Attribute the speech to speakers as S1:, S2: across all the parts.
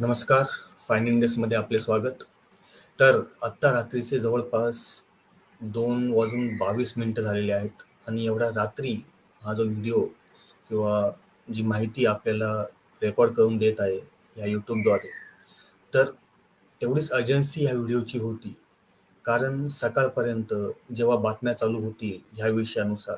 S1: नमस्कार. फाईन इंडियसमध्ये आपले स्वागत. तर आत्ता रात्रीचे जवळपास 2:22 झालेले आहेत आणि एवढ्या रात्री हा जो व्हिडिओ किंवा जी माहिती आपल्याला रेकॉर्ड करून देत आहे या यूट्यूबद्वारे, तर तेवढीच अर्जन्सी ह्या व्हिडिओची होती. कारण सकाळपर्यंत जेव्हा बातम्या चालू होतील ह्या विषयानुसार,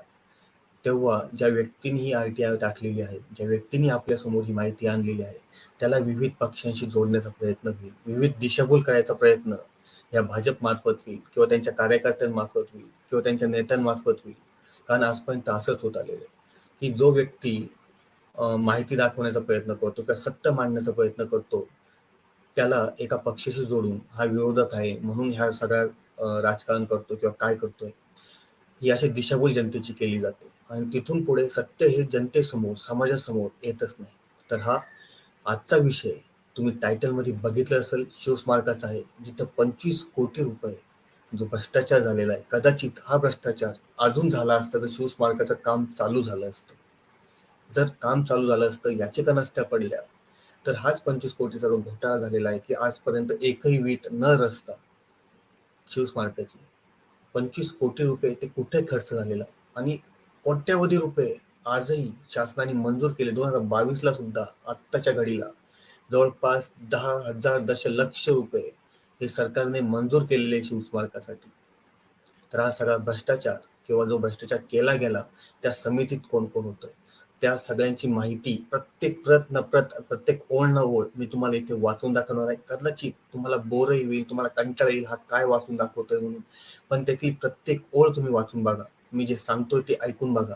S1: तेव्हा ज्या व्यक्तींनी ही आर-टी-आय टाकलेली आहे, ज्या व्यक्तींनी आपल्यासमोर ही माहिती आणलेली आहे, त्याला विविध पक्षांशी जोडण्याचा प्रयत्न होईल. विविध दिशाभूल करायचा प्रयत्न या भाजपमार्फत होईल किंवा त्यांच्या कार्यकर्त्यांमार्फत होईल किंवा त्यांच्या नेत्यांमार्फत होईल. कारण आजपर्यंत असंच होत आलेलं आहे, की जो व्यक्ती माहिती दाखवण्याचा प्रयत्न करतो किंवा सत्य मांडण्याचा प्रयत्न करतो, त्याला एका पक्षाशी जोडून हा विरोधक आहे म्हणून ह्या सगळ्या राजकारण करतो किंवा काय करतोय, ही अशी दिशाभूल जनतेची केली जाते आणि तिथून पुढे सत्य हे जनतेसमोर, समाजासमोर येतच नाही. तर हा आजचा विषय तुम्ही टायटलमध्ये बघितलं असेल, शिवस्मारकाचा आहे, जिथं 25 कोटी रुपये जो भ्रष्टाचार झालेला आहे. कदाचित हा भ्रष्टाचार अजून झाला असता तर शिवस्मारकाचं काम चालू झालं असतं. जर काम चालू झालं असतं, याचिका नसत्या पडल्या, तर हाच 25 कोटीचा जो घोटाळा झालेला आहे, की आजपर्यंत एकही वीट न रचता शिवस्मारकाची 25 कोटी रुपये ते कुठे खर्च झालेला आणि कोट्यावधी रुपये आजही शासनाने मंजूर केले. 2022ला सुद्धा आत्ताच्या घडीला जवळपास 10,000 दशलक्ष रुपये हे सरकारने मंजूर केलेले शिवस्मारकासाठी. तर हा सगळा भ्रष्टाचार किंवा जो भ्रष्टाचार केला गेला, त्या समितीत कोण कोण होतं, त्या सगळ्यांची माहिती प्रत्येक प्रत न प्रत, प्रत्येक ओळ न ओळ मी तुम्हाला इथे वाचून दाखवणार आहे. कदाचित तुम्हाला बोरही होईल, तुम्हाला कंटाळा येईल, हा काय वाचून दाखवतोय म्हणून. पण त्यातली प्रत्येक ओळ तुम्ही वाचून बघा. मी जे सांगतोय ते ऐकून बघा.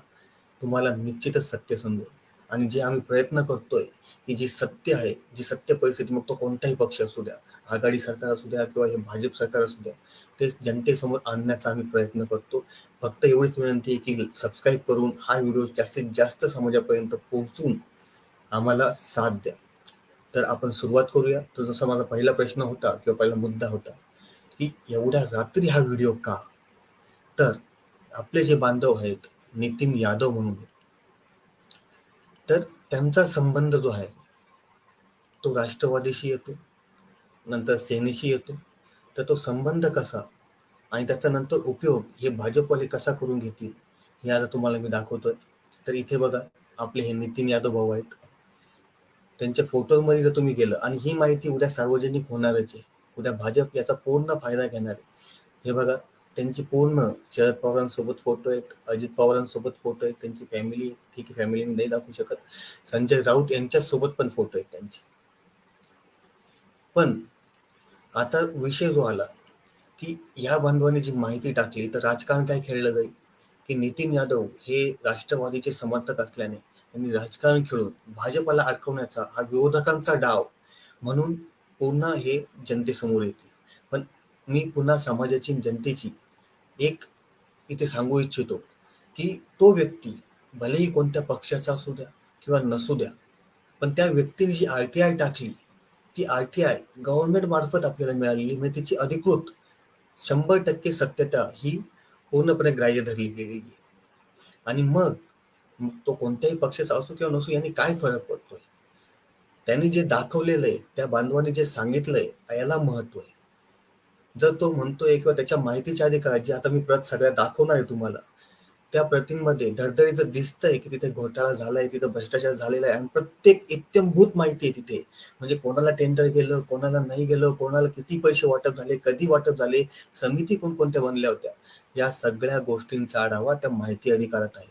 S1: तुम्हाला निश्चितच सत्य समजेल. आणि जे आम्ही प्रयत्न करतोय, की जी सत्य आहे, जी सत्य परिस्थिती, मग तो कोणताही पक्ष असू द्या, आघाडी सरकार असू द्या किंवा हे भाजप सरकार असू द्या, ते जनतेसमोर आणण्याचा आम्ही प्रयत्न करतो. फक्त एवढीच विनंती आहे की सबस्क्राईब करून हा व्हिडिओ जास्तीत जास्त समाजापर्यंत पोहोचून आम्हाला साथ द्या. तर आपण सुरुवात करूया. तर जसा माझा पहिला प्रश्न होता किंवा पहिला मुद्दा होता, की एवढ्या रात्री हा व्हिडिओ का? तर आपले जे बांधव आहेत, नितीन यादव म्हणून, तर त्यांचा संबंध जो आहे तो राष्ट्रवादीशी येतो, नंतर सेनेशी येतो. तर तो संबंध कसा आणि त्याचा नंतर उपयोग हे भाजपवाले कसा करून घेतील, हे आता तुम्हाला मी दाखवतोय. तर इथे बघा, आपले हे नितीन यादव भाऊ आहेत. त्यांच्या फोटोमध्ये जर तुम्ही गेलं, आणि ही माहिती उद्या सार्वजनिक होणारच आहे, उद्या भाजप याचा पूर्ण फायदा घेणार आहे. हे बघा, त्यांची पूर्ण शरद पवारांसोबत फोटो आहेत, अजित पवारांसोबत फोटो आहेत, त्यांची फॅमिली, ठीक आहे फॅमिली नाही दाखवू शकत, संजय राऊत यांच्यासोबत पण फोटो आहेत त्यांचे. पण आता विषय जो आला, की या बांधवांनी जी माहिती टाकली, तर राजकारण काय खेळलं जाईल, की नितीन यादव हे राष्ट्रवादीचे समर्थक असल्याने त्यांनी राजकारण खेळून भाजपला अडकवण्याचा हा विरोधकांचा डाव म्हणून पुन्हा हे जनतेसमोर येते. पण मी पुन्हा समाजाची, जनतेची एक इथे सांगू इच्छितो, की तो व्यक्ती भलेही कोणत्या पक्षाचा असू द्या किंवा नसू द्या, पण त्या व्यक्तीने जी आर-टी-आय टाकली, ती आर-टी-आय गव्हर्नमेंट मार्फत आपल्याला मिळालेली, म्हणजे तिची अधिकृत 100% सत्यता ही पूर्णपणे ग्राह्य धरली गेलेली आहे. आणि मग मग तो कोणत्याही पक्षाचा असो किंवा नसो, यांनी काय फरक पडतोय? त्यांनी जे दाखवलेलं आहे, त्या बांधवांनी जे सांगितलंय, याला महत्व आहे. जर तो म्हणतोय किंवा त्याच्या माहितीच्या अधिकार, जे आता मी प्रत सगळ्या दाखवणार आहे तुम्हाला, त्या प्रतींमध्ये धडधडीचं दिसतंय की तिथे घोटाळा झालाय, तिथं भ्रष्टाचार झालेला आहे आणि प्रत्येक इत्थंभूत माहिती आहे तिथे. म्हणजे कोणाला टेंडर गेलं, कोणाला नाही गेलं, कोणाला किती पैसे वाटप झाले, कधी वाटप झाले, समिती कोणकोणत्या बनल्या होत्या, या सगळ्या गोष्टींचा आढावा त्या माहिती अधिकारात आहे.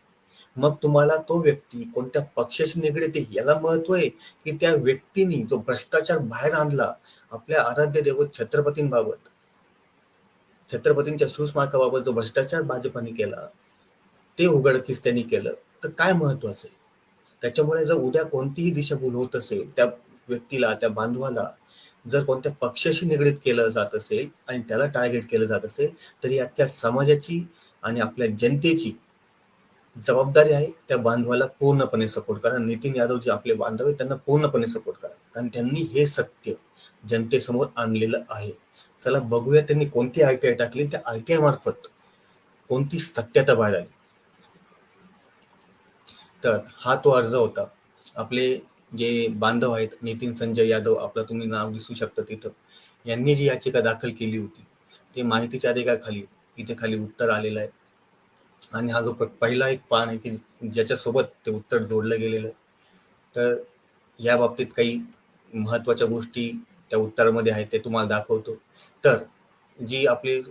S1: मग तुम्हाला तो व्यक्ती कोणत्या पक्षाशी निगडीत आहे याला महत्व आहे, की त्या व्यक्तीने जो भ्रष्टाचार बाहेर आणला आपल्या आराध्य दैवत छत्रपतींबाबत, छत्रपतींच्या शिवस्मारकाबाबत जो भ्रष्टाचार भाजपाने केला, ते उघडकीस त्यांनी केलं, तर काय महत्वाचं आहे? त्याच्यामुळे जर उद्या कोणतीही दिशाभूल होत असेल, त्या व्यक्तीला, त्या बांधवाला जर कोणत्या पक्षाशी निगडीत केलं जात असेल आणि त्याला टार्गेट केलं जात असेल, तर या त्या समाजाची आणि आपल्या जनतेची जबाबदारी आहे त्या बांधवाला पूर्णपणे सपोर्ट करा. नितीन यादव जे आपले बांधव आहेत त्यांना पूर्णपणे सपोर्ट करा, कारण त्यांनी हे सत्य जनतेसमोर आणलेलं आहे. चला बघूया त्यांनी कोणती आर-टी-आय टाकली, त्या आर-टी-आय मार्फत कोणती सत्यता बाहेर आली. तर हा तो अर्ज होता. आपले जे बांधव आहेत, नितीन संजय यादव, आपलं तुम्ही नाव दिसू शकतं तिथं, यांनी जी याचिका दाखल केली होती, ते माहितीच्या अधिकाराखाली इथे खाली उत्तर आलेलं आहे. आणि हा जो पहिला एक पान आहे की ज्याच्यासोबत ते उत्तर जोडलं गेलेलं आहे. तर या बाबतीत काही महत्त्वाच्या गोष्टी त्या उत्तरामध्ये आहेत, ते तुम्हाला दाखवतो. तर जी आपली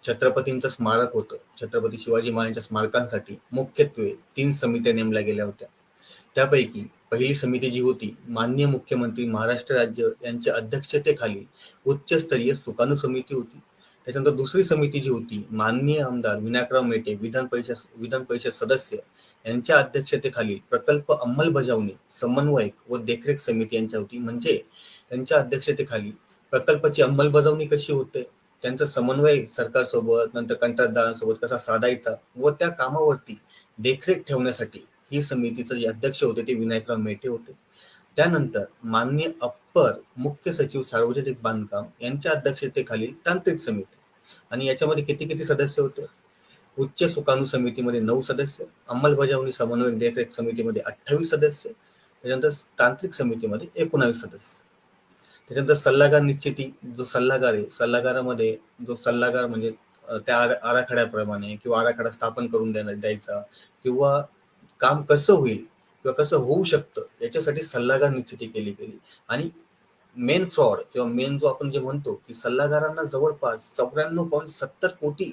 S1: छत्रपतींचं स्मारक होतं, छत्रपती शिवाजी महाराजांच्या स्मारकांसाठी मुख्यत्वे 3 समित्या नेमल्या गेल्या होत्या. त्यापैकी पहिली समिती जी होती, माननीय मुख्यमंत्री महाराष्ट्र राज्य यांच्या अध्यक्षतेखाली उच्चस्तरीय सुकाणू समिती होती. त्याच्यानंतर दुसरी समिती जी होती, माननीय आमदार विनायकराव मेटे विधान परिषद सदस्य यांच्या अध्यक्षतेखाली प्रकल्प अंमलबजावणी, समन्वयक व देखरेख समिती यांच्या होती. म्हणजे त्यांच्या अध्यक्षतेखाली प्रकल्पाची अंमलबजावणी कशी होते, त्यांचा समन्वय सरकारसोबत, नंतर कंत्राटदारांसोबत कसा साधायचा व त्या कामावरती देखरेख ठेवण्यासाठी ही समितीचे जे अध्यक्ष होते ते विनायकराव मेटे होते. त्यानंतर माननीय अप्पर मुख्य सचिव सार्वजनिक बांधकाम यांच्या अध्यक्षतेखालील तांत्रिक समिती, आणि याच्यामध्ये किती किती सदस्य होते, उच्च सुकाणू समितीमध्ये 9 सदस्य, अंमलबजावणी समन्वय देखरेख समितीमध्ये 28 सदस्य, त्याच्यानंतर तांत्रिक समितीमध्ये 19 सदस्य. त्याच्यानंतर सल्लागार निश्चिती, जो सल्लागार आहे, सल्लागारामध्ये जो सल्लागार म्हणजे त्या आराखड्याप्रमाणे किंवा आराखडा स्थापन करून द्यायचा किंवा काम कसं होईल किंवा कसं होऊ शकतं याच्यासाठी सल्लागार निश्चिती केली गेली. आणि मेन फ्रॉड किंवा मेन जो आपण जे म्हणतो की सल्लागारांना जवळपास 94.70 कोटी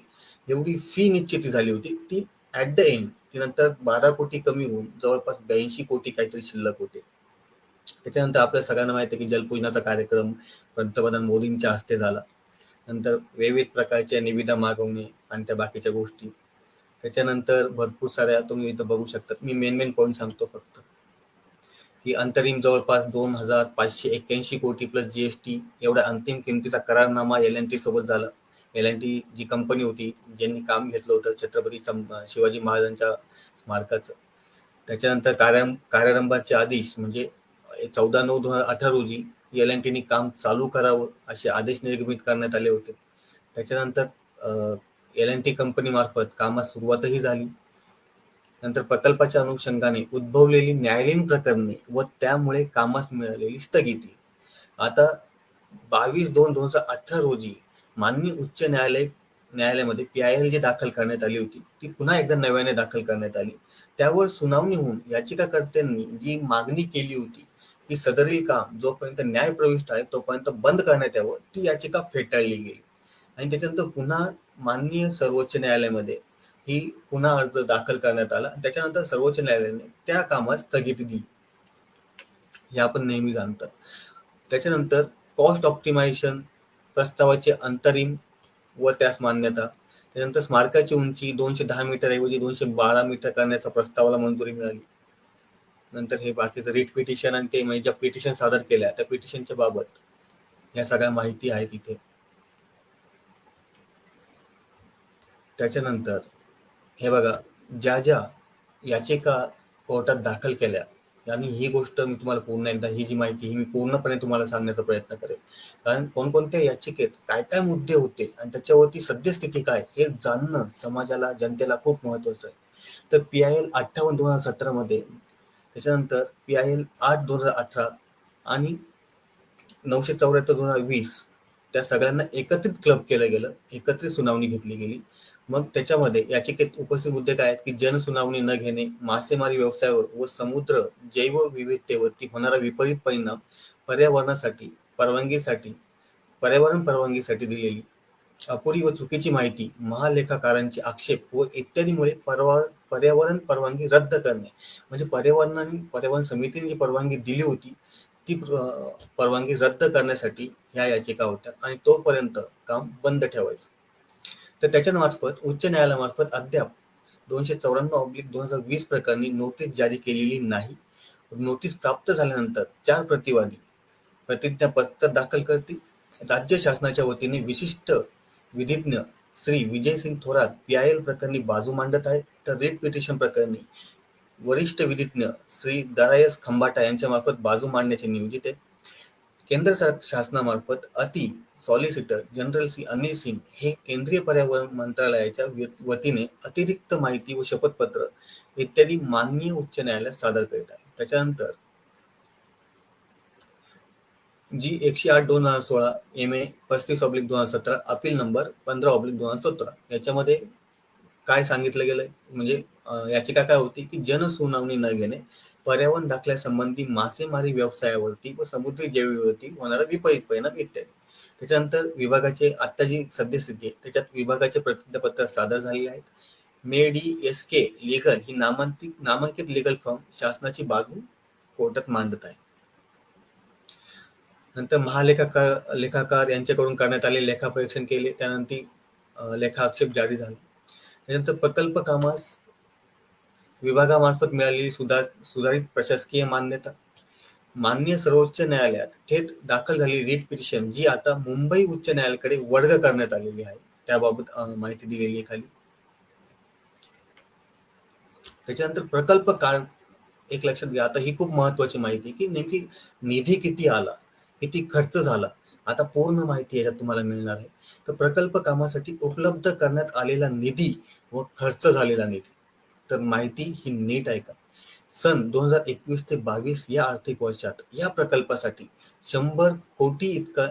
S1: एवढी फी निश्चिती झाली होती, ती ऍट द एंड ती नंतर 12 कोटी कमी होऊन जवळपास 82 कोटी काहीतरी शिल्लक होते. त्याच्यानंतर आपल्या सगळ्यांना माहिती आहे की जलपूजनाचा कार्यक्रम पंतप्रधान मोदींच्या हस्ते झाला. नंतर विविध प्रकारच्या निविदा मागवणे आणि त्या बाकीच्या गोष्टी. त्याच्यानंतर भरपूर साऱ्या तुम्ही इथं बघू शकता. मी मेन पॉईंट सांगतो फक्त, की अंतरिम जवळपास 2,581 कोटी प्लस जीएसटी एवढ्या अंतिम किमतीचा करारनामा L&T सोबत झाला. L&T जी कंपनी होती ज्यांनी काम घेतलं होतं छत्रपती शिवाजी महाराजांच्या स्मारकाचं. त्याच्यानंतर कार्यारंभाचे आदेश म्हणजे 14/9/2018 रोजी L&Tनी काम चालू करावं असे आदेश निर्गमित करण्यात आले होते. त्याच्यानंतर L&T कंपनी मार्फत कामास सुरुवातही झाली. नंतर प्रकल्पाच्या अनुषंगाने उद्भवलेली न्यायालयीन प्रकरणे व त्यामुळे कामास मिळालेली स्थगिती. आता 22/2/2018 रोजी माननीय उच्च न्यायालयामध्ये PIL जी दाखल करण्यात आली होती ती पुन्हा एकदा नव्याने दाखल करण्यात आली. त्यावर सुनावणी होऊन याचिकाकर्त्यांनी जी मागणी केली होती की सदरील काम जोपर्यंत न्याय प्रविष्ट आहे तोपर्यंत बंद करण्यात यावं, ती याचिका फेटाळली गेली. आणि त्याच्यानंतर पुन्हा माननीय सर्वोच्च न्यायालयामध्ये ही पुन्हा अर्ज दाखल करण्यात आला. त्याच्यानंतर सर्वोच्च न्यायालयाने त्या कामास स्थगिती दिली, हे आपण नेहमी जाणतात. त्याच्यानंतर कॉस्ट ऑप्टिमायझेशन प्रस्तावाचे अंतरिम व त्यास मान्यता. त्यानंतर स्मारकाची उंची 210 मीटर ऐवजी 212 मीटर करण्याचा प्रस्तावाला मंजुरी मिळाली. नंतर हे बाकीचं रिट पिटिशन आणि ते म्हणजे ज्या पिटिशन सादर केल्या त्या पिटिशनच्या बाबत या सगळ्या माहिती आहेत इथे. त्याच्यानंतर हे बघा, ज्या याचिका कोर्टात दाखल केल्या आणि ही गोष्ट मी तुम्हाला पूर्ण एकदा ही जी माहिती ही मी पूर्णपणे तुम्हाला सांगण्याचा प्रयत्न करेन. कारण कोणकोणत्या याचिकेत काय काय मुद्दे होते आणि त्याच्यावरती सद्यस्थिती काय हे जाणणं समाजाला, जनतेला खूप महत्वाचं आहे. तर PIL 58/2017 मध्ये, त्याच्यानंतर PIL 8/2018 आणि 974/2020 त्या सगळ्यांना एकत्रित क्लब केलं गेलं, एकत्रित सुनावणी घेतली गेली. मग त्याच्यामध्ये याचिकेत उपस्थित मुद्दे काय आहेत की जनसुनावणी न घेणे, मासेमारी व्यवसायावर व समुद्र जैवविविधतेवरती होणारा विपरीत परिणाम, पर्यावरणासाठी परवानगीसाठी पर्यावरण परवानगीसाठी दिलेली अपुरी व चुकीची माहिती, महालेखाकारांचे आक्षेप व इत्यादीमुळे पर्यावरण परवानगी रद्द करणे. म्हणजे पर्यावरण समितीने जी परवानगी दिली होती ती परवानगी रद्द करण्यासाठी ह्या याचिका होत्या आणि तोपर्यंत काम बंद ठेवायचं. तर त्याच्या मार्फत उच्च न्यायालयामार्फत अद्याप 294/2020 प्रकरणी नोटीस जारी केलेली नाही. नोटीस प्राप्त झाल्यानंतर 4 प्रतिवादी प्रतिज्ञापत्र दाखल करतील. राज्य शासनाच्या वतीने विशिष्ट विधिज्ञ श्री विजयसिंग थोरात PIL प्रकरणी बाजू मांडत आहेत. तर रिट पिटिशन प्रकरणी वरिष्ठ विधिज्ञ श्री दरायस खंबाटा यांच्या मार्फत बाजू मांडण्याचे नियोजित आहे. केंद्र शासनामार्फत सॉलिसिटर जनरल श्री अनिल सिंग हे केंद्रीय पर्यावरण मंत्रालयाच्या वतीने अतिरिक्त माहिती व शपथपत्र इत्यादी माननीय उच्च न्यायालयात सादर करीत आहे. त्याच्यानंतर जी 108/2016 MA 35/2017 अपील नंबर 15/2017 याच्यामध्ये काय सांगितलं गेलंय म्हणजे याचिका काय होती की जनसुनावणी न घेणे पर्यावरण दाखल्यासंबंधी मासेमारी व्यवसायावरती व समुद्री जैववरती होणारा विपरीत परिणाम इत्यादी. त्याच्यानंतर विभागाचे आता जी सद्यस्थिती आहे त्याच्यात विभागाचे प्रतिज्ञापत्र सादर झालेले आहेत. मेडी एस के लीगल ही नामांकित लीगल फर्म शासनाची बाजू कोर्टात मांडत आहे. नंतर लेखाकार यांच्याकडून करण्यात आले लेखापरीक्षण केले, त्यानंतर लेखा आक्षेप जारी झाला. त्यानंतर प्रकल्प कामास विभागामार्फत मिळालेली सुधारित प्रशासकीय मान्यता, माननीय सर्वोच्च न्यायालयात थेट दाखल झालेली रिट पिटिशन जी आता मुंबई उच्च न्यायालयाकडे वर्ग करण्यात आलेली आहे, त्याबाबत माहिती दिलेली आहे खाली. त्याच्यानंतर प्रकल्प काळ एक लक्षात घ्या, आता ही खूप महत्वाची माहिती की नेमकी निधी किती आला, किती खर्च झाला, आता पूर्ण माहिती याच्यात तुम्हाला मिळणार आहे. तर प्रकल्प कामासाठी उपलब्ध करण्यात आलेला निधी व खर्च झालेला निधी, तर माहिती ही नीट ऐका. सन 2021 ते 22 या आर्थिक वर्षात या प्रकल्पासाठी 100 कोटी इतका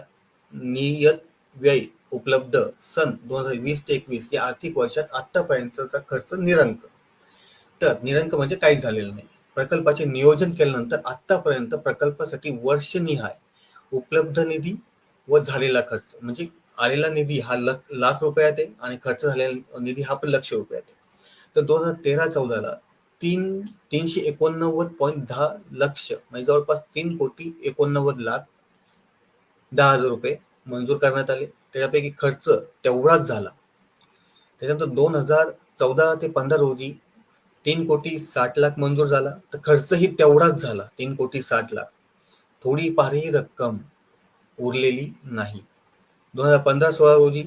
S1: नियत व्यय उपलब्ध. सन 2020 ते 21 या आर्थिक वर्षात आतापर्यंतचा खर्च निरंक. तर निरंक म्हणजे काहीच झालेलं नाही. प्रकल्पाचे नियोजन केल्यानंतर आतापर्यंत प्रकल्पासाठी वर्षनिहाय उपलब्ध निधी व झालेला खर्च म्हणजे आलेला निधी हा लाख रुपयात आहे आणि खर्च झालेला निधी हा पण लक्ष रुपयात आहे. तर 2013-14 389.10 लक्ष म्हणजे जवळपास 3,89,10,00,000 रुपये मंजूर करण्यात आले. त्याच्यापैकी खर्च तेवढाच झाला. त्याच्यानंतर 2014 ते 15 रोजी 3,60,00,000 मंजूर झाला, तर खर्चही तेवढाच झाला 3,60,00,000. थोडीफारही रक्कम उरलेली नाही. 2015-16 रोजी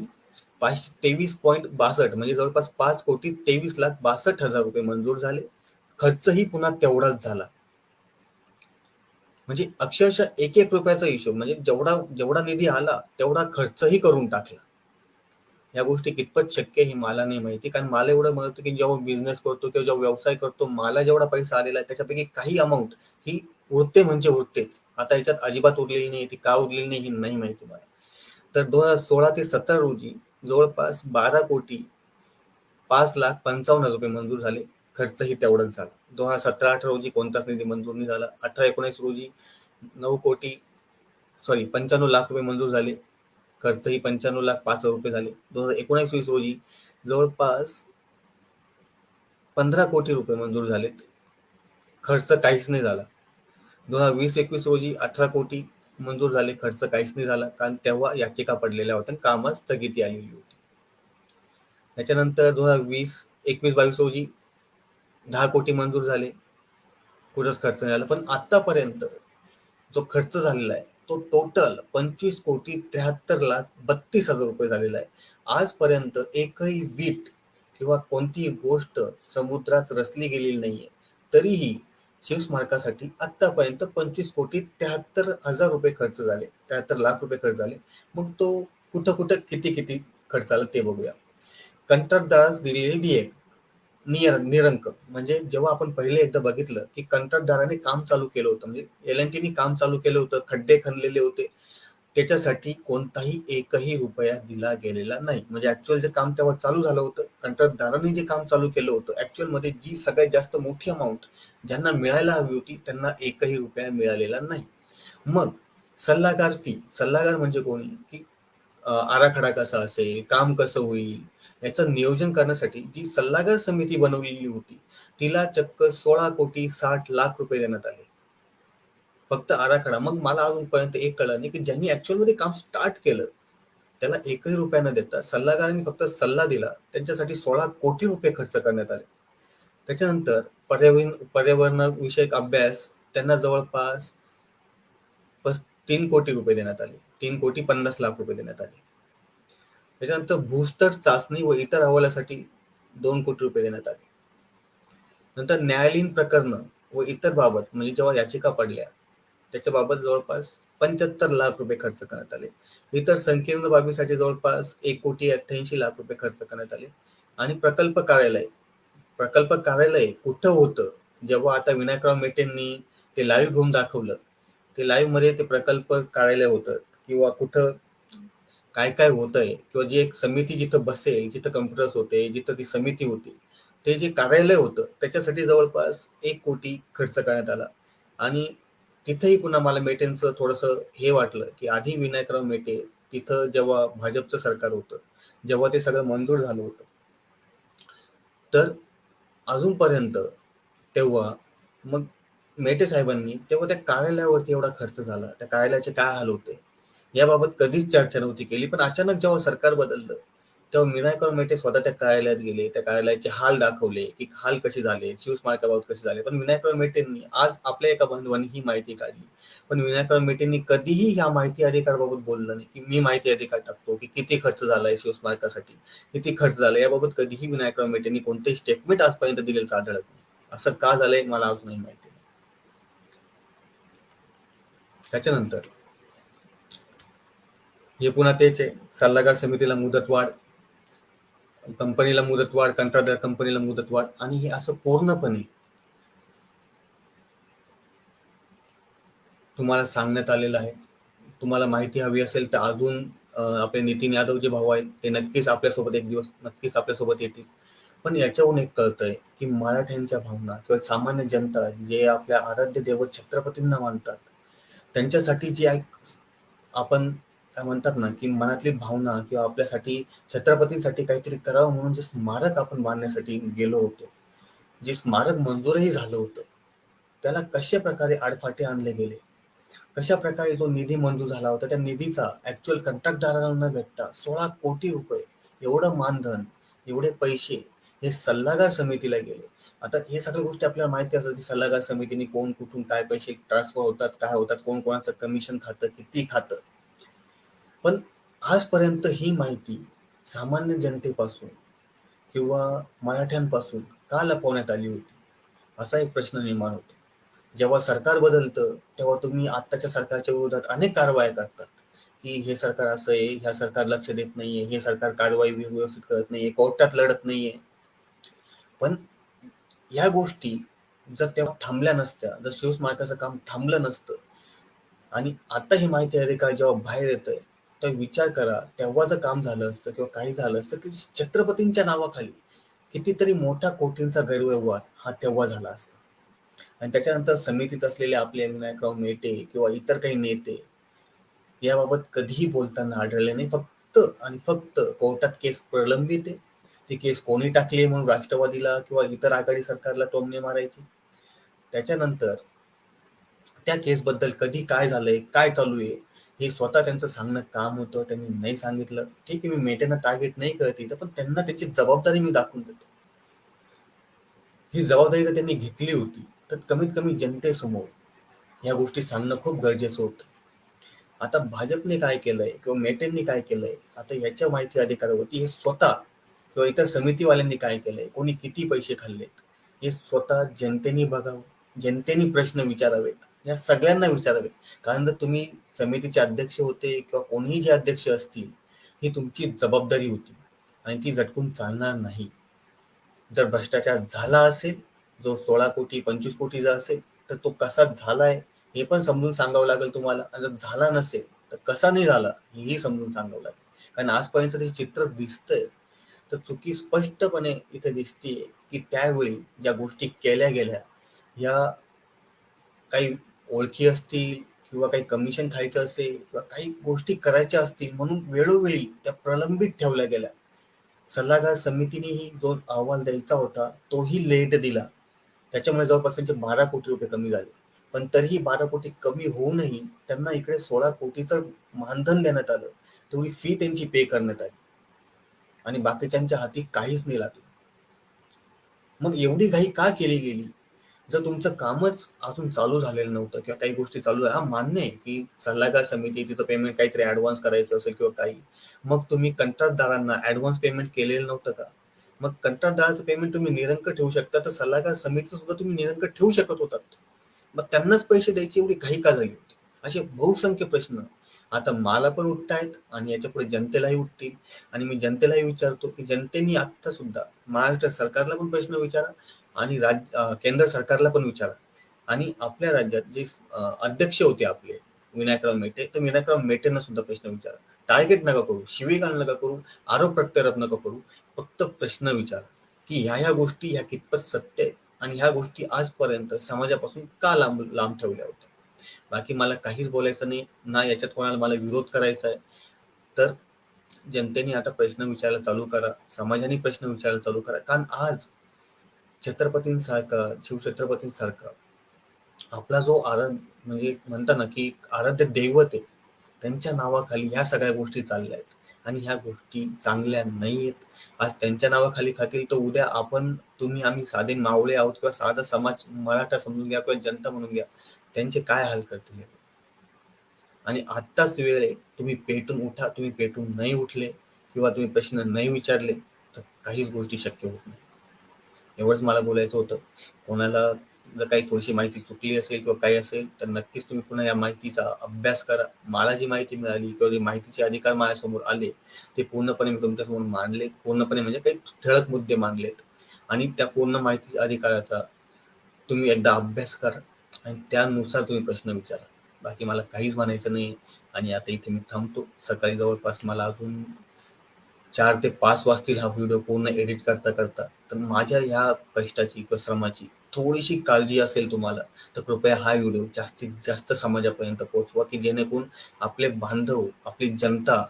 S1: 523.62 म्हणजे जवळपास 5,23,62,00,000 रुपये मंजूर झाले. खर्चही पुन्हा तेवढाच झाला. म्हणजे अक्षरशः एक एक रुपयाचा हिशोब म्हणजे जेवढा जेवढा निधी आला तेवढा खर्चही करून टाकला. या गोष्टी कितपत शक्य ही मला नाही माहिती, कारण मला एवढं माहिती की जेव्हा बिझनेस करतो किंवा जेव्हा व्यवसाय करतो मला जेवढा पैसा आलेला आहे त्याच्यापैकी काही अमाऊंट ही उरते म्हणजे उरतेच. आता याच्यात अजिबात उरलेली नाही, ती का उरलेली नाही ही नाही माहिती मला. तर 2016 ते 17 रोजी जवळपास 12,05,55,000 रुपये मंजूर झाले. खर्चही तेवढाच झाला. 2017-18 रोजी कोणताच निधी मंजूर नाही झाला. 18-19 रोजी 95 लाख रुपये मंजूर झाले. खर्चही 95,05,000 रुपये झाले. 2019-20 रोजी जवळपास 15 कोटी रुपये मंजूर झालेत. खर्च काहीच नाही झाला. 2020-21 रोजी 18 कोटी मंजूर झाले. खर्च काहीच नाही झाला, कारण तेव्हा याचिका पडलेल्या होत्या, कामात स्थगिती आलेली होती. त्याच्यानंतर 2021-22 रोजी 10 कोटी मंजूर झाले. कुठंच खर्च नाही झाला. पण आतापर्यंत जो खर्च झालेला आहे तो टोटल 25,73,32,00,000 रुपये झालेला आहे. आजपर्यंत एकही वीट किंवा कोणतीही गोष्ट समुद्रात रचली गेलेली नाहीये. तरीही शिवस्मारकासाठी आतापर्यंत 25,73,00,000 रुपये खर्च झाले, 73 लाख रुपये खर्च झाले. मग तो कुठं कुठं किती किती खर्च आला ते बघूया. कंत्राटदारास दिलेली देयक निरंक म्हणजे जेव्हा आपण पहिले एकदा बघितलं की कंत्राटदाराने काम चालू केलं होतं, म्हणजे एल काम चालू केलं होतं, खड्डे खणलेले होते, त्याच्यासाठी कोणताही एकही रुपया दिला गेलेला नाही. म्हणजे ऍक्च्युअल जे काम तेव्हा चालू झालं होतं, कंत्राटदाराने जे काम चालू केलं होतं ऍक्च्युअल मध्ये जी सगळ्यात जास्त मोठी अमाऊंट ज्यांना मिळायला हवी होती त्यांना एकही रुपया मिळालेला नाही. मग सल्लागार म्हणजे कोणी की आराखडा कसा असेल, काम कसं होईल याचं नियोजन करण्यासाठी जी सल्लागार समिती बनवलेली होती तिला चक्क 16,60,00,000 रुपये देण्यात आले. फक्त आराखडा. मग मला अजूनपर्यंत एक कळलं नाही की ज्यांनी ऍक्च्युअल मध्ये काम स्टार्ट केलं त्याला एकही रुपया न देता सल्लागारांनी फक्त सल्ला दिला त्यांच्यासाठी 16 कोटी रुपये खर्च करण्यात आले. त्याच्यानंतर पर्यावरण विषयक अभ्यास त्यांना जवळपास 3 कोटी रुपये देण्यात आले. 3,50,00,000 रुपये देण्यात आले. त्याच्यानंतर भूस्तर चाचणी व इतर अहवालासाठी 2 कोटी रुपये देण्यात आले. नंतर न्यायालयीन प्रकरण व इतर बाबत म्हणजे जेव्हा याचिका पडल्या त्याच्या बाबत जवळपास 75 लाख रुपये खर्च करण्यात आले. इतर संकीर्ण बाबीसाठी जवळपास 1,88,00,000 रुपये खर्च करण्यात आले. आणि प्रकल्प कार्यालय कुठं होतं जेव्हा आता विनायकराव मेटेंनी ते लाईव्ह घेऊन दाखवलं ते लाईव्ह मध्ये ते प्रकल्प कार्यालय होतं किंवा कुठं काय काय होतंय किंवा जी एक समिती जिथं बसेल, जिथं कम्प्युटर्स होते, जिथं ती समिती होती, ते जे कार्यालय होतं त्याच्यासाठी जवळपास 1 कोटी खर्च करण्यात आला. आणि तिथेही पुन्हा मला मेटेंचं थोडंसं हे वाटलं, की आधी विनायकराव मेटे तिथं जेव्हा भाजपचं सरकार होतं, जेव्हा ते सगळं मंजूर झालं होतं, तर अजूनपर्यंत तेव्हा मग मेटे साहेबांनी तेव्हा त्या कार्यालयावरती एवढा खर्च झाला, त्या कार्यालयाचे काय हाल होते, याबाबत कधीच चर्चा नव्हती केली. पण अचानक जेव्हा सरकार बदललं, तेव्हा विनायकराव मेटे स्वतः त्या कार्यालयात गेले, त्या कार्यालयाचे हाल दाखवले, की हाल कसे झाले, शिवस्मारकाबाबत कसे झाले. पण विनायकराव मेटेंनी आज आपल्या एका बंधूंनी ही माहिती काढली. पण विनायकराव मेटेंनी कधीही ह्या माहिती अधिकाराबाबत बोललं नाही, की मी माहिती अधिकार टाकतो, की किती खर्च झालाय शिवस्मारकासाठी, किती खर्च झाला, याबाबत कधीही विनायकराव मेटेंनी कोणतेही स्टेटमेंट आजपर्यंत दिलेलं आढळत नाही. असं का झालंय मला अजूनही माहिती नाही. त्याच्यानंतर हे पुन्हा तेच आहे, सल्लागार समितीला मुदतवाढ, कंपनीला मुदतवाढ, कंत्राटदार कंपनीला मुदतवाढ, आणि हे असं पूर्णपणे तुम्हाला सांगण्यात आलेलं आहे. तुम्हाला माहिती हवी असेल तर अजून आपले नितीन यादव जे भाऊ आहेत ते नक्कीच आपल्यासोबत एक दिवस नक्कीच आपल्यासोबत येतील. पण याच्याहून एक कळतंय, की मराठ्यांच्या भावना किंवा सामान्य जनता जे आपल्या आराध्य दैवत छत्रपतींना मानतात, त्यांच्यासाठी जी एक आपण काय म्हणतात ना, की मनातली भावना किंवा आपल्यासाठी छत्रपतींसाठी काहीतरी करावं म्हणून जे स्मारक आपण बांधण्यासाठी गेलो होतो, जे स्मारक मंजूरही झालं होतं, त्याला कशा प्रकारे आडफाटे आणले गेले, कशा प्रकारे जो निधी मंजूर झाला होता त्या निधीचा ऍक्च्युअल कंत्राटदाराला न भेटता 16 कोटी रुपये एवढं मानधन, एवढे पैसे हे सल्लागार समितीला गेले. आता हे सगळ्या गोष्टी आपल्याला माहिती असतात, की सल्लागार समितीने कोण कुठून काय पैसे ट्रान्सफर होतात, काय होतात, कोण कोणाचं कमिशन खातं, किती खातं. पण आजपर्यंत ही माहिती सामान्य जनतेपासून किंवा मराठ्यांपासून का लपवण्यात आली होती, असा एक प्रश्न निर्माण होतो. जेव्हा सरकार बदलतं तेव्हा तुम्ही आत्ताच्या सरकारच्या विरोधात अनेक कारवाया करतात, की हे सरकार असं आहे, ह्या सरकार लक्ष देत नाहीये, हे सरकार कारवाई व्यवस्थित करत नाहीये, कोर्टात लढत नाहीये. पण या गोष्टी जर तेव्हा थांबल्या नसत्या, जर शिवस्मारकाचं काम थांबलं नसतं, आणि आता ही माहिती अधिकार जेव्हा बाहेर येतंय, तर विचार करा तेव्हा जर काम झालं असतं किंवा काही झालं असतं, की छत्रपतींच्या नावाखाली कितीतरी मोठा कोटींचा गैरव्यवहार हा तेव्हा झाला असता. आणि त्याच्यानंतर समितीत असलेले आपले विनायकराव मेटे किंवा इतर काही नेते याबाबत कधीही बोलताना आढळले नाही. फक्त आणि फक्त कोर्टात केस प्रलंबित आहे. ती केस कोणी टाकली म्हणून राष्ट्रवादीला किंवा इतर आघाडी सरकारला टोमणे मारायचे. त्याच्यानंतर त्या केसबद्दल कधी काय झालंय, काय चालू आहे, हे स्वतः त्यांचं सांगणं काम होतं. त्यांनी नाही सांगितलं. ठीक आहे, मी मेटेंना टार्गेट नाही करत इथं, पण त्यांना त्याची जबाबदारी मी दाखवून देतो. ही जबाबदारी जर त्यांनी घेतली होती, तर कमीत कमी जनतेसमोर या गोष्टी सांगणं खूप गरजेचं होतं. आता भाजपने काय केलंय किंवा मेटेंनी काय केलंय, आता याच्या माहिती अधिकारावरती हे स्वतः किंवा इतर समितीवाल्यांनी काय केलंय, कोणी किती पैसे खाल्लेत, हे स्वतः जनतेने बघावं. जनतेने प्रश्न विचारावेत, या सगळ्यांना विचारावेत. कारण जर तुम्ही समितीचे अध्यक्ष होते किंवा कोणीही जे अध्यक्ष असतील, ही तुमची जबाबदारी होती आणि ती झटकून चालणार नाही. जर भ्रष्टाचार झाला असेल, जो 16 कोटी 25 कोटीचा असेल, तर तो कसा झालाय हे पण समजून सांगावं लागेल तुम्हाला. आणि जर झाला नसेल तर कसा नाही झाला हेही समजून सांगावं लागेल. कारण आजपर्यंत ते चित्र दिसतंय, तर चुकी स्पष्टपणे इथे दिसतीये, की त्यावेळी ज्या गोष्टी केल्या गेल्या, या काही ओळखी असतील किंवा काही कमिशन खायचं असेल किंवा काही गोष्टी करायच्या असतील म्हणून वेळोवेळी त्या प्रलंबित ठेवल्या गेल्या. सल्लागार समितीनेही जो अहवाल द्यायचा होता तोही लेट दिला. त्याच्यामुळे जवळपास त्यांचे 12 कोटी रुपये कमी झाले. पण तरीही 12 कोटी कमी होऊनही त्यांना इकडे 16 कोटीचं मानधन देण्यात आलं. तेवढी फी त्यांची पे करण्यात आली आणि बाकीच्यांच्या हाती काहीच नाही लागलं. मग एवढी घाई का केली गेली? जर तुमचं कामच अजून चालू झालेलं नव्हतं किंवा काही गोष्टी चालू आहे, हा मान्य आहे की सल्लागार समिती तिचं पेमेंट काहीतरी ऍडव्हान्स करायचं असेल किंवा काही, मग तुम्ही कंत्राटदारांना ऍडव्हान्स पेमेंट केलेलं नव्हतं का? मग कंत्राटदाराचं पेमेंट तुम्ही निरंक ठेवू शकता, तर सल्लागार समितीचं सुद्धा तुम्ही निरंक ठेवू शकत होतात. मग त्यांनाच पैसे द्यायची एवढी घाई का झाली होती? असे बहुसंख्य प्रश्न आता मला पण उठतायत आणि याच्या पुढे जनतेलाही उठतील. आणि मी जनतेलाही विचारतो, की जनतेने आता सुद्धा महाराष्ट्र सरकारला पण प्रश्न विचारा आणि केंद्र सरकारला पण विचारा, आणि आपल्या राज्यात जे अध्यक्ष होते आपले विनायकराव मेटे, तर विनायकराव मेटेंना सुद्धा प्रश्न विचारा. टार्गेट नका करू, शिवीगाळ नका करू, आरोप प्रत्यारोप नका करू, फक्त प्रश्न विचारा की ह्या गोष्टी ह्या कितपत सत्य आहे आणि ह्या गोष्टी आजपर्यंत समाजापासून का लांब लांब ठेवल्या होत्या. बाकी मला काहीच बोलायचं नाही ना, याच्यात कोणाला मला विरोध करायचा आहे. तर जनतेने आता प्रश्न विचारायला चालू करा, समाजाने प्रश्न विचारायला चालू करा, कारण आज छत्रपतींसारखा, शिवछत्रपतींसारखा आपला जो म्हणजे म्हणता ना की आराध्य दैवत आहे, त्यांच्या नावाखाली ह्या सगळ्या गोष्टी चालल्या आहेत आणि ह्या गोष्टी चांगल्या नाही आहेत. आज त्यांच्या नावाखाली खातील तर उद्या आपण, तुम्ही, आम्ही साधे मावळे आहोत किंवा साधा समाज मराठा समजून घ्या किंवा जनता म्हणून घ्या, त्यांचे काय हाल करतील. आणि आत्ताच वेळ आहे, तुम्ही पेटून उठा. तुम्ही पेटून नाही उठले किंवा तुम्ही प्रश्न नाही विचारले तर काहीच गोष्टी शक्य होत नाही. एवढंच मला बोलायचं होतं. कोणाला जर काही थोडीशी माहिती चुकली असेल किंवा काही असेल तर नक्कीच तुम्ही पुन्हा या माहितीचा अभ्यास करा. मला जी माहिती मिळाली किंवा जे माहितीचे अधिकार माझ्यासमोर आले ते पूर्णपणे मी तुमच्यासमोर मांडले. पूर्णपणे म्हणजे काही ठळक मुद्दे मांडलेत आणि त्या पूर्ण माहिती अधिकाराचा तुम्ही एकदा अभ्यास करा आणि त्यानुसार तुम्ही प्रश्न विचारा. बाकी मला काहीच म्हणायचं नाही आणि आता इथे मी थांबतो. सकाळी जवळपास मला अजून 4 ते 5 वाजतील हा व्हिडिओ पूर्ण एडिट करता करता. तर माझ्या ह्या कष्टाची किंवा श्रमाची थोडीशी काळजी असेल तुम्हाला तर कृपया हा व्हिडिओ जास्तीत जास्त समाजापर्यंत पोहोचवा की जेणेकरून आपले बांधव, आपली जनता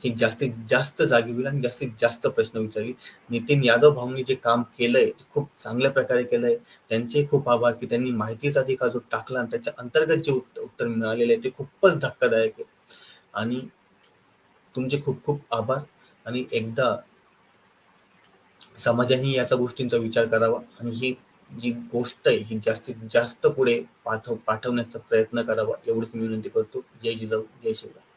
S1: ही जास्तीत जास्त जागी होईल आणि जास्तीत जास्त प्रश्न विचारेल. नितीन यादव भाऊंनी जे काम केलंय ते खूप चांगल्या प्रकारे केलंय. त्यांचे खूप आभार की त्यांनी माहितीचा अधिकार जो टाकला आणि त्याच्या अंतर्गत जे उत्तर मिळालेले आहे ते खूपच धक्कादायक आहे. आणि तुमचे खूप खूप आभार. आणि एकदा समाजाने याचा गोष्टींचा विचार करावा आणि ही जी गोष्ट आहे ही जास्तीत जास्त पुढे पाठवण्याचा प्रयत्न करावा, एवढीच मी विनंती करतो. जय जिजाऊ, जय शिवराय.